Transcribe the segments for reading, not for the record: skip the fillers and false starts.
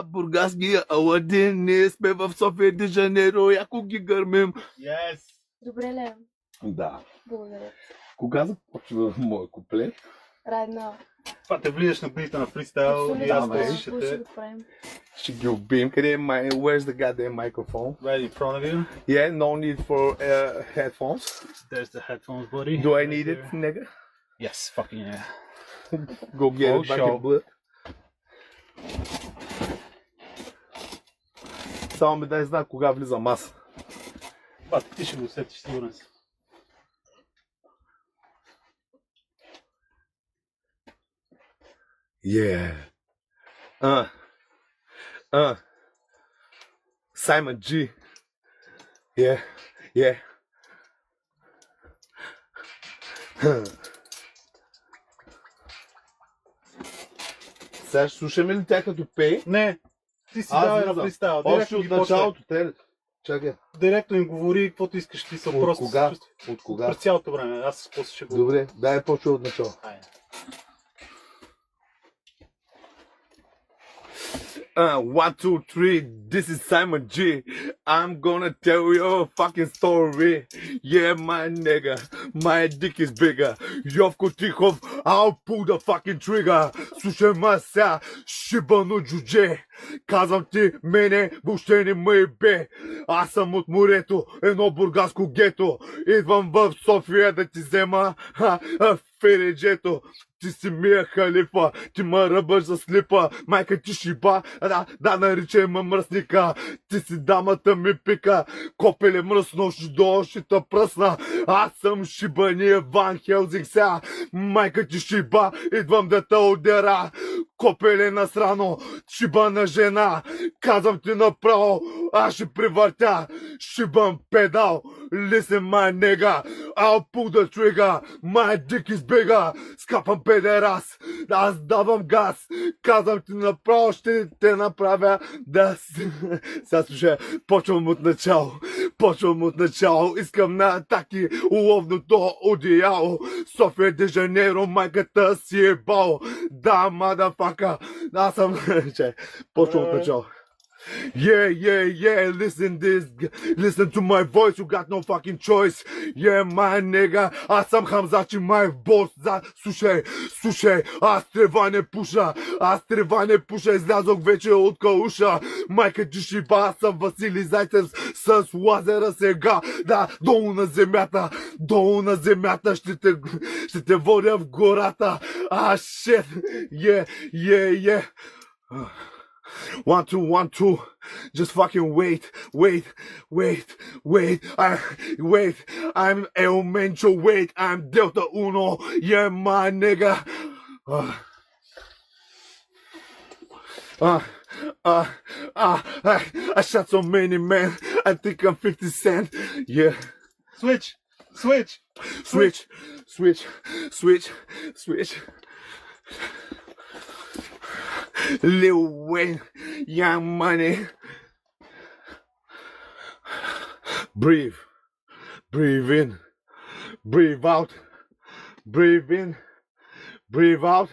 бургаски Аладин, ние сме в София де Жанейро, яко ги гърмим. Yes. Добре ли? Да. Благодаря. Кога започва моят куплет? Right now. Това те влияш на битта на фристайл и аз бе. ще те... Ще ги убием. Къде е where's the goddamn microphone? Right in front of you. Yeah, no need for headphones. There's the headphones, buddy. Do I Right need it, there. nigga? Yes, fucking yeah. Go get Oh, it back show. in blood. Само ми дай знак кога влизам аз. Бати, ти ще го усетиш, сигурен съм. Yeah. Simon G. Yeah. Yeah. Сега ще слушаме ли тя като пей? Не, ти си Аз давай на влизам. фристайл. Още Директно от ги почвай. началото. Чакай. Директно им говори каквото искаш, ти са От просто... кога? От кога? През цялото време, аз после ще го... Добре, дай почва от начало. Айде. 1, 2, 3, this is Simon G. I'm gonna tell you a fucking story. Yeah, my nigga, my dick is bigger. Йовко Тихов, I'll pull the fucking trigger. Слушай ма сега, шибано джудже. Казвам ти, мене въобще не ме бе. Аз съм от морето, едно бургаско гето. Идвам в София да ти взема фереджето. Ти си мия халифа, ти ма ръбаш за слипа, майка ти шиба, да наричай ма мръсника. Ти си дамата ми пика, копеле мръсно, до ушите пръсна. Аз съм шибания Ван Хелзинг сега, майка ти шиба, идвам да те удера. Копеле насрано, шиба на жена, казвам ти направо, аз ще превъртя, шибам педал. Listen my nigga, I'll pull the trigger, my dick is bigger. Скапам педерас, аз давам газ, казвам ти направо, ще те направя да си... Сега слушай, почвам от начало, искам на атаки уловното одеяло. София де Жанейро, майката си е бал. Да, мадафака, аз съм... Почвам от начало. Yeah, listen to my voice, you got no fucking choice. Yeah, my nigga, аз съм Хамзачи, my boss. Слушай, аз трева не пуша, излязох вече от кауша. Майка ти шиба, аз съм Васили Зайцев с лазера сега. Да, долу на земята, ще те водя в гората. Shit, yeah. 1, 2, just fucking wait. I'm El Mencho, wait, I'm Delta Uno, yeah, my nigga. I shot so many men, I think I'm 50 Cent, yeah. Switch. Lil Wayne, Young Money. Breathe in, breathe out, breathe in, breathe out.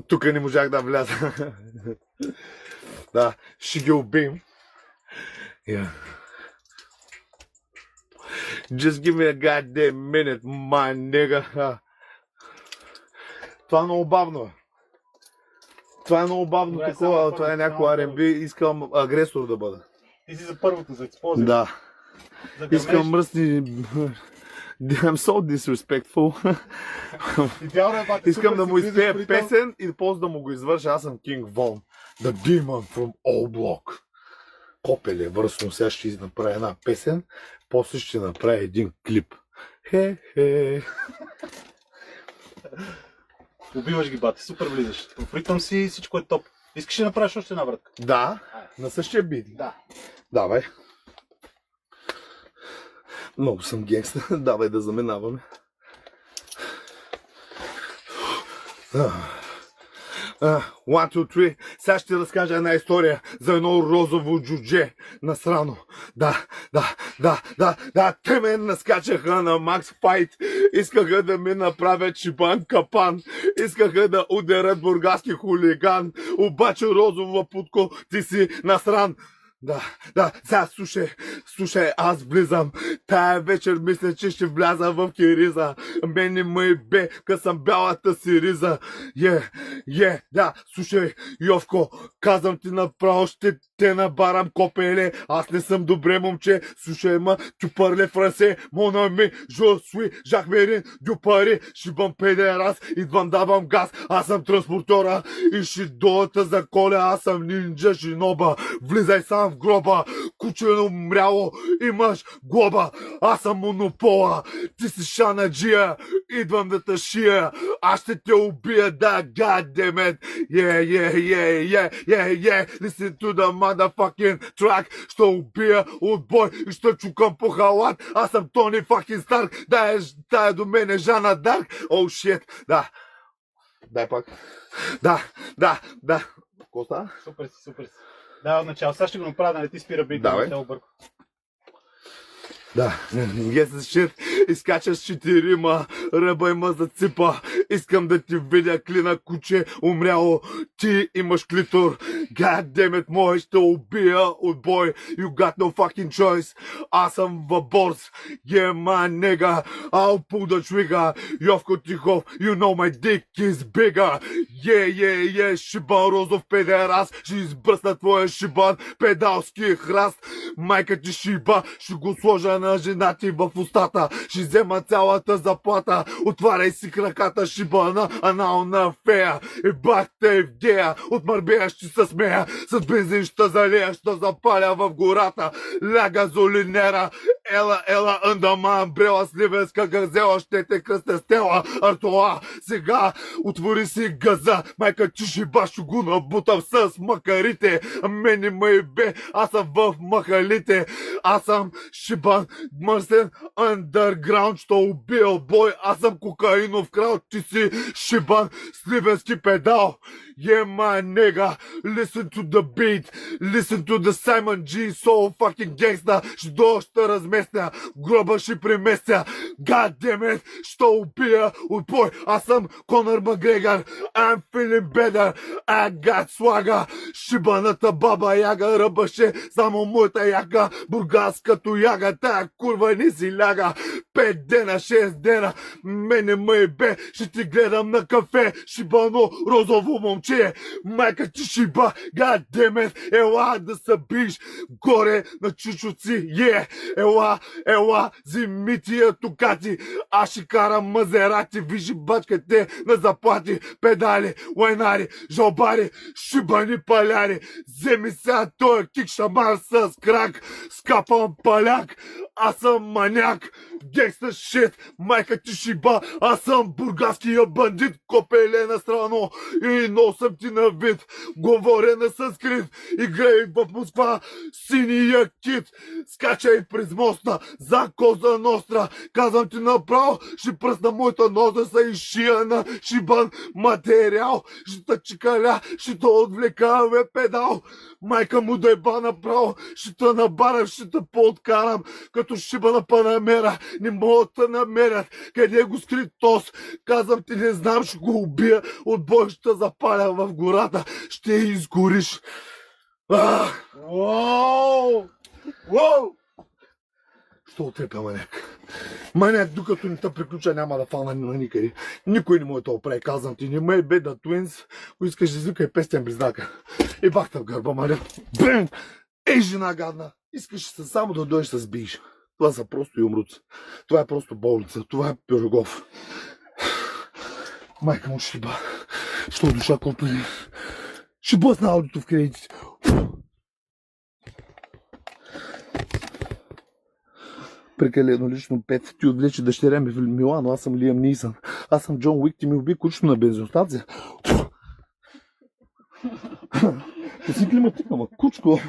Тук не можах да вляза. Да, ще ги убим. Yeah. Just give me a goddamn minute, my nigga. Това е много бавно. Добре, Такова, само това е първо, някой R&B, искам агресор да бъда. Ти си за първото, за експозит. Да. Искам мръсни... I'm so disrespectful. Искам да му изпея песен и после да му го извърша. Аз съм King Von, the demon from Old Block. Копеле, върсно, сега ще направя една песен, после ще направя един клип. Хе. Убиваш ги, бати, супер влизаш. В ритъм си, всичко е топ. Искаш да направиш още една вратка? Да, на същия бит. Да. Давай. Много съм генгста. Давай да заминаваме. One, two, three. Сега ще разкажа една история за едно розово джудже насрано. Да, те ме наскачаха на Макс Файт. Искаха да ми направят шибан капан. Искаха да ударят бургаски хулиган. Обаче розова путко, ти си насран. Да, сега слушай, аз влизам. Тая вечер мисля, че ще вляза в Кириза. Мене ме бе, къс съм бялата си риза. Да, слушай, Йовко, казвам ти направо, ще те набарам копеле. Аз не съм добре момче. Слушай, tu parles français, mon ami, je suis Жахмерин Дюпари. Шибам педерас, идвам давам газ. Аз съм транспортьора и ще долата за коля. Аз съм нинджа шиноба. Влизай сам в гроба. Куче умряло, имаш глоба. Аз съм монопола. Ти си шанаджия. Идвам да те шия. Аз ще те убия, да, goddammit. Yeah. Listen to the motherfucking track. Ще убия отбой и ще чукам по халат. Аз съм Тони fucking Старк. Тая до мен е Жана Дарк. Oh shit. Да. Дай пак. Да. Какво става? Супер си. Да, от начало. Сега ще го направя, да не ти спира бит. Давай. Да, обърко. Да, yes shit, изкачаш 4, ръба има за ципа. Искам да ти видя клина, куче, умряло, ти имаш клитор. God damn it, мой ще убия отбой. You got no fucking choice. Аз съм в борс. Yeah, my nigga, I'll pull the trigger. Йовко Тихов, you know my dick is bigger. Yeah, шибан розов педерас. Ще избръсна твоя шибан, педалски храст. Майка ти шиба, ще го сложа на жена ти в устата. Ще взема цялата заплата. Отваряй си краката, шибана, анална фея. И бах те в гея. От Марбея ще се смея. С бензин ще залея, ще запаля в гората. Ля газолинера. Ела, андама, амбрела, сливенска газела. Ще те кръсте стела, Артоа. Сега отвори си газа. Майка ти шиба, ще го набутам с макарите. Мене ме бе, аз съм в махалите. Аз съм шибан, мърсен, underground, що убил бой. Аз съм кокаинов крал, ти си шибан, сливенски педал. Yeah, my nigga, listen to the beat, listen to the Simon G, so fucking gangsta. Ще разместя, гроба ще преместя. God damn it, ще убия отбой. Аз съм Конър Макгрегор, I'm feeling better, I got swagger. Шибаната баба яга, ръбаше само моята яга. Бургаска тояга, тая курва не си ляга. 5 дена, 6 дена, мене ме бе, ще ти гледам на кафе. Шибано розово момче, майка ти шиба, God damn it, ела да се биш горе на чучуци, ела, вземи тия тукати, аз ще карам мазерати, вижи бачкате на заплати, педали, лайнари, жалбари, шибани паляри, вземи сега тоя кик шамар с крак, скапам паляк, аз съм маняк, гекста шит, майка ти шиба, аз съм бургаския бандит, копеле на страно и носам ти на вид, говоря на санскрит, играй в Москва, синия кит, скачай през моста, за Коза Ностра, казвам ти направо, ще пръсна моята ноза са и шия на шибан материал, ще те чикаля, ще те отвлека, педал, майка му да еба направо, ще те набарам, ще те пооткарам, като шиба на Панамера, не могат да намерят, къде го скри тос, казвам ти не знам, ще го убия, отбой ще запаля в гората, ще изгориш. Уау! Що отрепя маняк? Маняк, докато не те приключа, няма да фана на никъде. Никой не може да оправи, казвам ти. Не ме бе да Twins, ако искаш да извикай пестен близнака. И бахта в гърба, маняк. Бен! Ей, жена гадна! Искаш само да дойдеш да сбиеш. Това са просто юмруци. Това е просто болница. Това е Пирогов. Майка му шиба. Що душа копли? Ще блъсна аудиото в кредитите. Прекалено лично 5. Ти отвлече дъщеря ми в Милано. Аз съм Лиам Нисън. Аз съм Джон Уик. Ти ми уби кучето на бензиностанция. Ти си климатик, ама кучко.